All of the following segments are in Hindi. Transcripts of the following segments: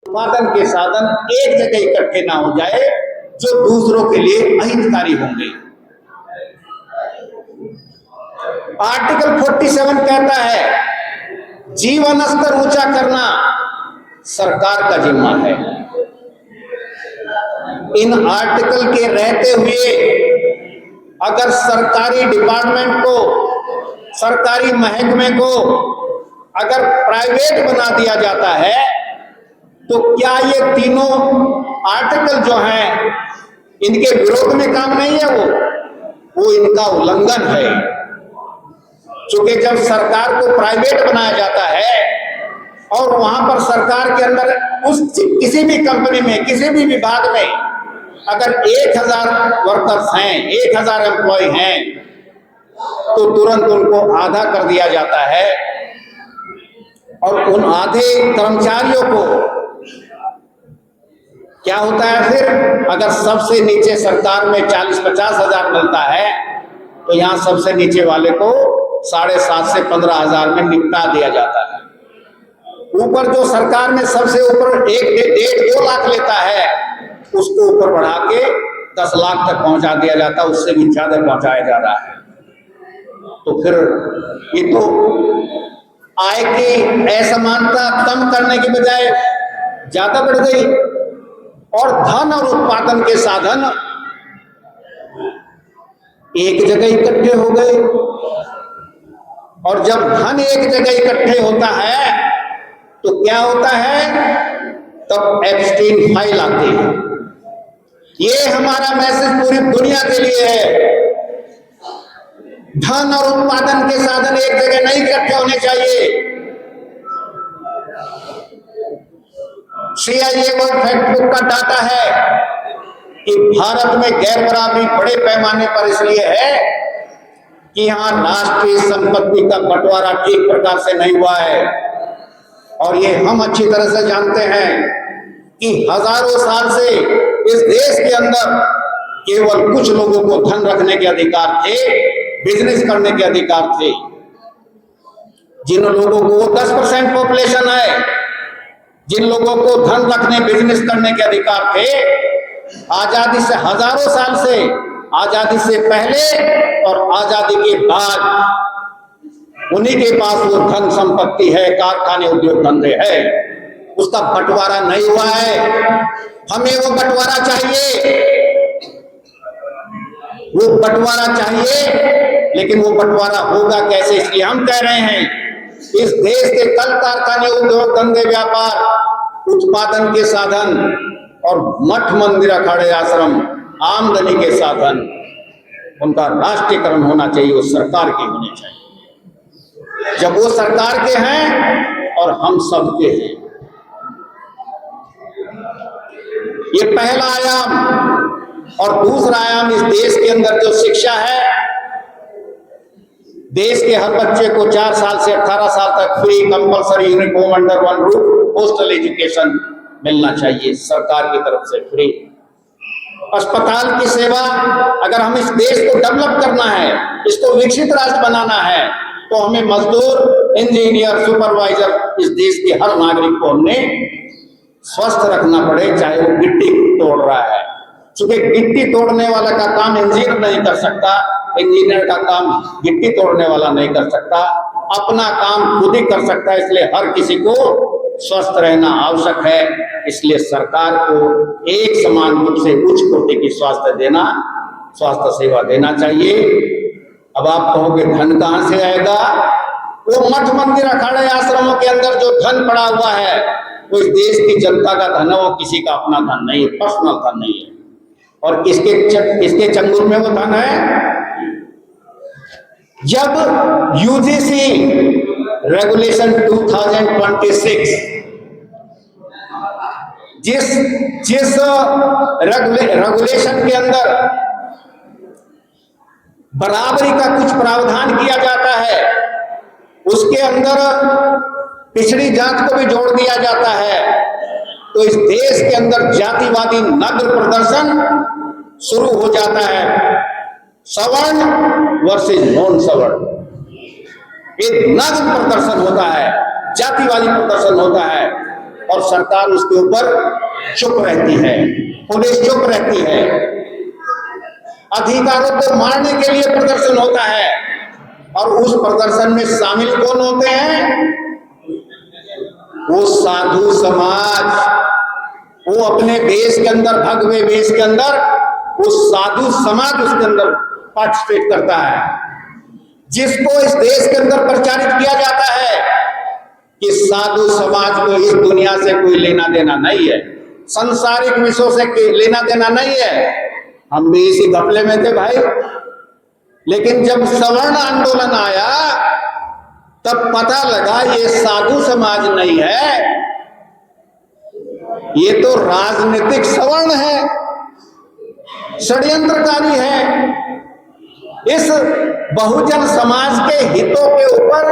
उत्पादन के साधन एक जगह इकट्ठे ना हो जाए जो दूसरों के लिए अहितकारी होंगे। आर्टिकल 47 कहता है जीवन स्तर ऊंचा करना सरकार का जिम्मा है। इन आर्टिकल के रहते हुए अगर सरकारी डिपार्टमेंट को, सरकारी महकमे को अगर प्राइवेट बना दिया जाता है तो क्या ये तीनों आर्टिकल जो हैं इनके विरोध में काम नहीं है? वो इनका उल्लंघन है। क्योंकि जब सरकार को प्राइवेट बनाया जाता है और वहां पर सरकार के अंदर उस किसी भी कंपनी में, किसी भी विभाग में अगर 1000 वर्कर्स हैं, 1000 एम्प्लॉय हैं, तो तुरंत उनको आधा कर दिया जाता है और उन आधे कर्मचारियों को क्या होता है फिर? अगर सबसे नीचे सरकार में 40-50 हजार मिलता है तो यहां सबसे नीचे वाले को 7.5 से 15,000 में निपटा दिया जाता है। ऊपर जो सरकार में सबसे ऊपर 1-1.5-2 लाख लेता है उसको ऊपर बढ़ा के 10 लाख तक पहुंचा दिया जाता है, उससे भी ज्यादा पहुंचाया जा रहा है। तो फिर ये तो आय की असमानता कम करने की बजाय ज्यादा बढ़ गई और धन और उत्पादन के साधन एक जगह इकट्ठे हो गए। और जब धन एक जगह इकट्ठे होता है तो क्या होता है? तब एप्स्टीन फाइल आती है। ये हमारा मैसेज पूरी दुनिया के लिए है। धन और उत्पादन के साधन एक जगह नहीं इकट्ठे होने चाहिए। CIA वर्ल्ड फैक्ट बुक का डाटा है कि भारत में गैर बराबरी बड़े पैमाने पर इसलिए है कि यहां राष्ट्रीय संपत्ति का बंटवारा ठीक प्रकार से नहीं हुआ है। और ये हम अच्छी तरह से जानते हैं कि हजारों साल से इस देश के अंदर केवल कुछ लोगों को धन रखने के अधिकार थे, बिजनेस करने के अधिकार थे। जिन लोगों को 10% पॉपुलेशन है, जिन लोगों को धन रखने, बिजनेस करने के अधिकार थे, आजादी से हजारों साल से, आजादी से पहले और आजादी के बाद उन्हीं के पास वो धन संपत्ति है, कारखाने, उद्योग धंधे है। उसका बंटवारा नहीं हुआ है। हमें वो बंटवारा चाहिए, वो बंटवारा चाहिए। लेकिन वो बंटवारा होगा कैसे? इसलिए हम कह रहे हैं इस देश के कल कारखाने, उद्योग धंधे, व्यापार, उत्पादन के साधन और मठ मंदिर, अखाड़े, आश्रम, आमदनी के साधन, उनका राष्ट्रीयकरण होना चाहिए, वो सरकार के होने चाहिए। जब वो सरकार के हैं और हम सब के हैं, ये पहला आयाम। और दूसरा आयाम, इस देश के अंदर जो शिक्षा है, देश के हर बच्चे को 4 साल से 18 साल तक free compulsory uniform under one roof postal education मिलना चाहिए, सरकार की तरफ से फ्री। अस्पताल की सेवा, अगर हम इस देश को डेवलप करना है, इसको विकसित राष्ट्र बनाना है, तो हमें मजदूर, इंजीनियर, सुपरवाइजर, इस देश के हर नागरिक को हमने स्वस्थ रखना पड़े, चाहे वो गिट्टी तोड़ रहा है। क्योंकि गिट्टी तोड़ने वाला का काम इंजीनियर नहीं कर सकता, इंजीनियर का काम गिट्टी तोड़ने वाला नहीं कर सकता, अपना काम खुद ही कर सकता है। इसलिए हर किसी को स्वस्थ रहना आवश्यक है। इसलिए सरकार को एक समान रूप से उच्च कोटि की स्वास्थ्य सेवा देना चाहिए। अब आप कहोगे धन कहां से आएगा? वो मठ मंदिर, अखाड़े, आश्रमों के अंदर जो धन पड़ा हुआ है वो इस देश की जनता का धन है, वो किसी का अपना धन नहीं है, पर्सनल धन नहीं है। और किसके चंगुल में वो धन है? जब UGC रेगुलेशन 2026 जिस रेगुलेशन के अंदर बराबरी का कुछ प्रावधान किया जाता है, उसके अंदर पिछड़ी जात को भी जोड़ दिया जाता है, तो इस देश के अंदर जातिवादी नग्न प्रदर्शन शुरू हो जाता है। सवर्ण वर्सेस नॉन सवर्ण, एक नग्न प्रदर्शन होता है, जातिवादी प्रदर्शन होता है। और सरकार उसके ऊपर चुप रहती है, पुलिस चुप रहती है। अधिकारों को मारने के लिए प्रदर्शन होता है और उस प्रदर्शन में शामिल कौन होते हैं? वो साधु समाज, वो अपने वेश के अंदर, भगवे वेश के अंदर, वो साधु समाज उसके अंदर पार्टिसिपेट करता है, जिसको इस देश के अंदर प्रचारित किया जाता है कि साधु समाज को इस दुनिया से कोई लेना देना नहीं है, सांसारिक विषयों से लेना देना नहीं है। हम भी इसी घपले में थे भाई, लेकिन जब सवर्ण आंदोलन आया तब पता लगा ये साधु समाज नहीं है, ये तो राजनीतिक सवर्ण है, षड्यंत्रकारी है। इस बहुजन समाज के हितों के ऊपर,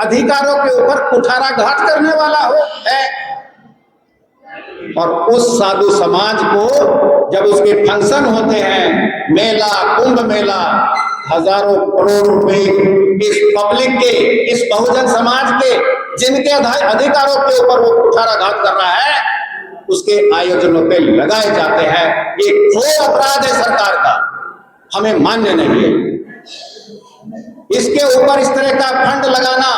अधिकारों के ऊपर कुठाराघात करने वाला है। और उस साधु समाज को जब उसके फंक्शन होते हैं, मेला, कुंभ मेला, हजारों करोड़ रुपए इस पब्लिक के, इस बहुजन समाज के, जिनके अधिकारों के ऊपर वो कुठाराघात कर रहा है, उसके आयोजनों पे लगाए जाते हैं। ये घोर अपराध है सरकार का, हमें मान्य नहीं है। इसके ऊपर इस तरह का फंड लगाना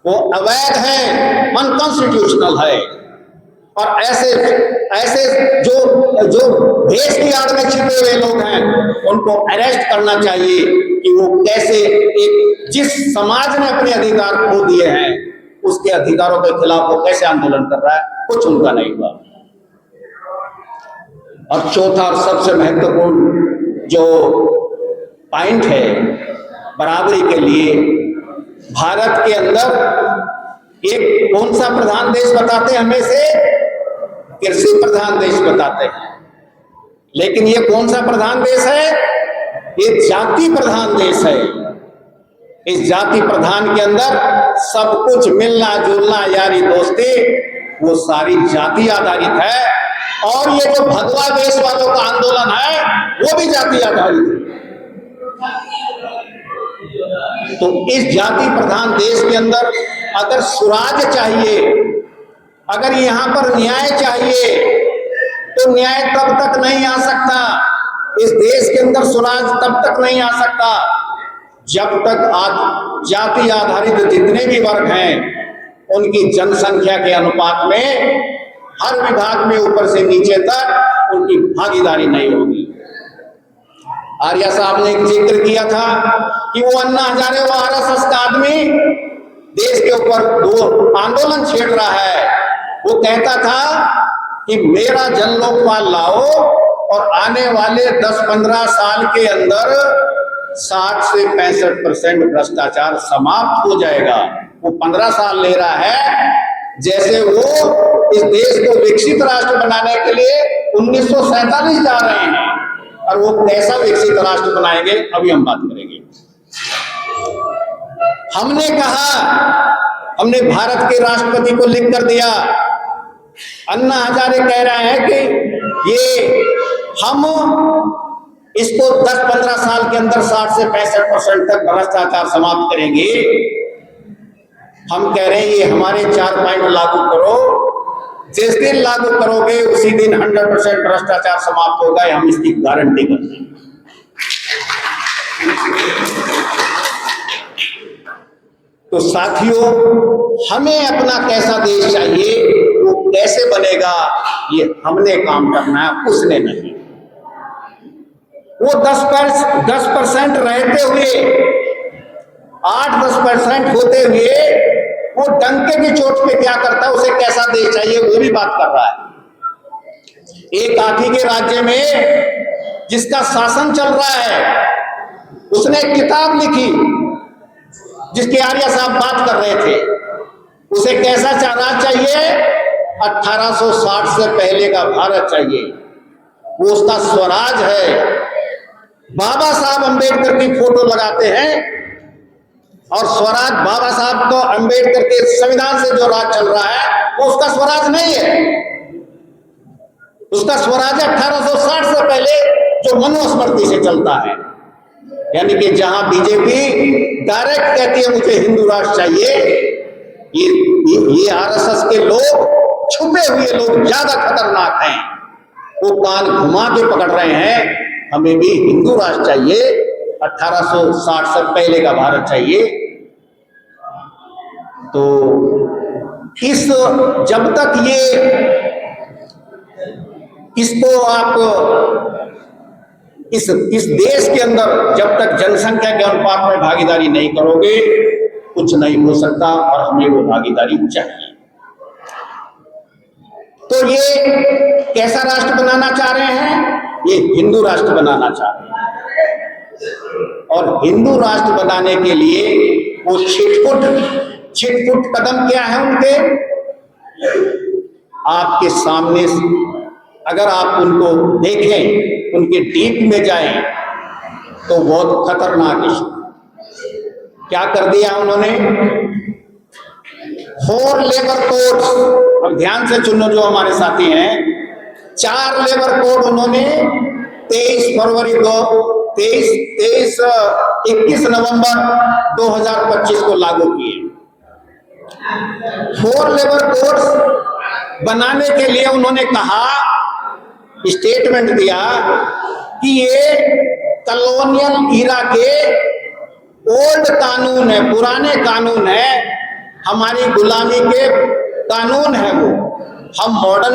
वो अवैध है, अनकॉन्स्टिट्यूशनल है। और ऐसे जो देश की आड़ में छिपे हुए लोग हैं, उनको अरेस्ट करना चाहिए कि वो कैसे जिस समाज ने अपने अधिकार खो दिए हैं, उसके अधिकारों के खिलाफ वो कैसे आंदोलन कर रहा है, कुछ उनका नहीं हुआ। और चौथा और सबसे महत्वपूर्ण जो पॉइंट है बराबरी के लिए, भारत के अंदर एक कौन सा प्रधान देश बताते हैं, हमें से कृषि प्रधान देश बताते हैं, लेकिन ये कौन सा प्रधान देश है? ये जाति प्रधान देश है। इस जाति प्रधान के अंदर सब कुछ मिलना जुलना, यारी दोस्ती, वो सारी जाति आधारित है। और ये जो भगवा देश वालों का आंदोलन है, वो भी जाति आधारित है। तो इस जाति प्रधान देश के अंदर अगर सुराज चाहिए, अगर यहां पर न्याय चाहिए, तो न्याय तब तक नहीं आ सकता, इस देश के अंदर सुराज तब तक नहीं आ सकता जब तक जाति आधारित जितने भी वर्ग हैं उनकी जनसंख्या के अनुपात में हर विभाग में ऊपर से नीचे तक उनकी भागीदारी नहीं होगी। आर्या साहब ने एक जिक्र किया था कि वो अन्ना हजारे, वो आरएसएस का आदमी देश के ऊपर दो आंदोलन छेड़ रहा है। वो कहता था कि मेरा जन लोकपाल लाओ और आने वाले 10-15 साल के अंदर 60 से 65% भ्रष्टाचार समाप्त हो जाएगा। वो 15 साल ले रहा है, जैसे वो इस देश को विकसित राष्ट्र बनाने के लिए 1947 जा रहे हैं, और वो कैसा विकसित राष्ट्र बनाएंगे अभी हम बात करेंगे। हमने कहा, हमने भारत के राष्ट्रपति को लिख कर दिया, अन्ना हजारे कह रहे हैं कि ये हम इसको 10-15 साल के अंदर 60 से 65% तक भ्रष्टाचार समाप्त करेंगे। हम कह रहे हैं ये हमारे 4 पॉइंट लागू करो, जिस दिन लागू करोगे उसी दिन 100% भ्रष्टाचार समाप्त होगा, हम इसकी गारंटी करते हैं। तो साथियों, हमें अपना कैसा देश चाहिए, वो कैसे बनेगा, ये हमने काम करना है, उसने नहीं। वो 10% रहते हुए, 8-10% होते हुए वो डंके की चोट पे क्या करता है, उसे कैसा देश चाहिए, वो भी बात कर रहा है। एक काफी के राज्य में जिसका शासन चल रहा है, उसने एक किताब लिखी जिसके आर्या साहब बात कर रहे थे। उसे कैसा राज चाहिए? 1860 से पहले का भारत चाहिए, वो उसका स्वराज है। बाबा साहब अंबेडकर की फोटो लगाते हैं, और स्वराज बाबा साहब को अंबेडकर के संविधान से जो राज चल रहा है वो उसका स्वराज नहीं है। उसका स्वराज 1860 से पहले जो मनुस्मृति से चलता है, यानी कि जहां बीजेपी डायरेक्ट कहती है मुझे हिंदू राष्ट्र चाहिए, ये आरएसएस के लोग छुपे हुए लोग ज्यादा खतरनाक हैं, वो कान घुमा के पकड़ रहे हैं। हमें भी हिंदू राष्ट्र चाहिए, 1860 से पहले का भारत चाहिए। तो जब तक इसको आप इस देश के अंदर जब तक जनसंख्या के अनुपात में भागीदारी नहीं करोगे, कुछ नहीं हो सकता, और हमें वो भागीदारी चाहिए। तो ये कैसा राष्ट्र बनाना चाह रहे हैं? ये हिंदू राष्ट्र बनाना चाह रहे हैं। और हिंदू राष्ट्र बनाने के लिए वो छिटपुट कदम क्या है उनके? आपके सामने अगर आप उनको देखें, उनके डीप में जाएं, तो बहुत खतरनाक है। क्या कर दिया उन्होंने? 4 लेबर कोड्स, अब ध्यान से सुनो जो हमारे साथी हैं, 4 लेबर कोड उन्होंने 21 नवंबर 2025 को लागू किए। 4 लेबर कोड्स बनाने के लिए उन्होंने कहा, स्टेटमेंट दिया कि ये कॉलोनियल ईरा के ओल्ड कानून है, पुराने कानून है, हमारी गुलामी के कानून है, वो हम मॉडर्न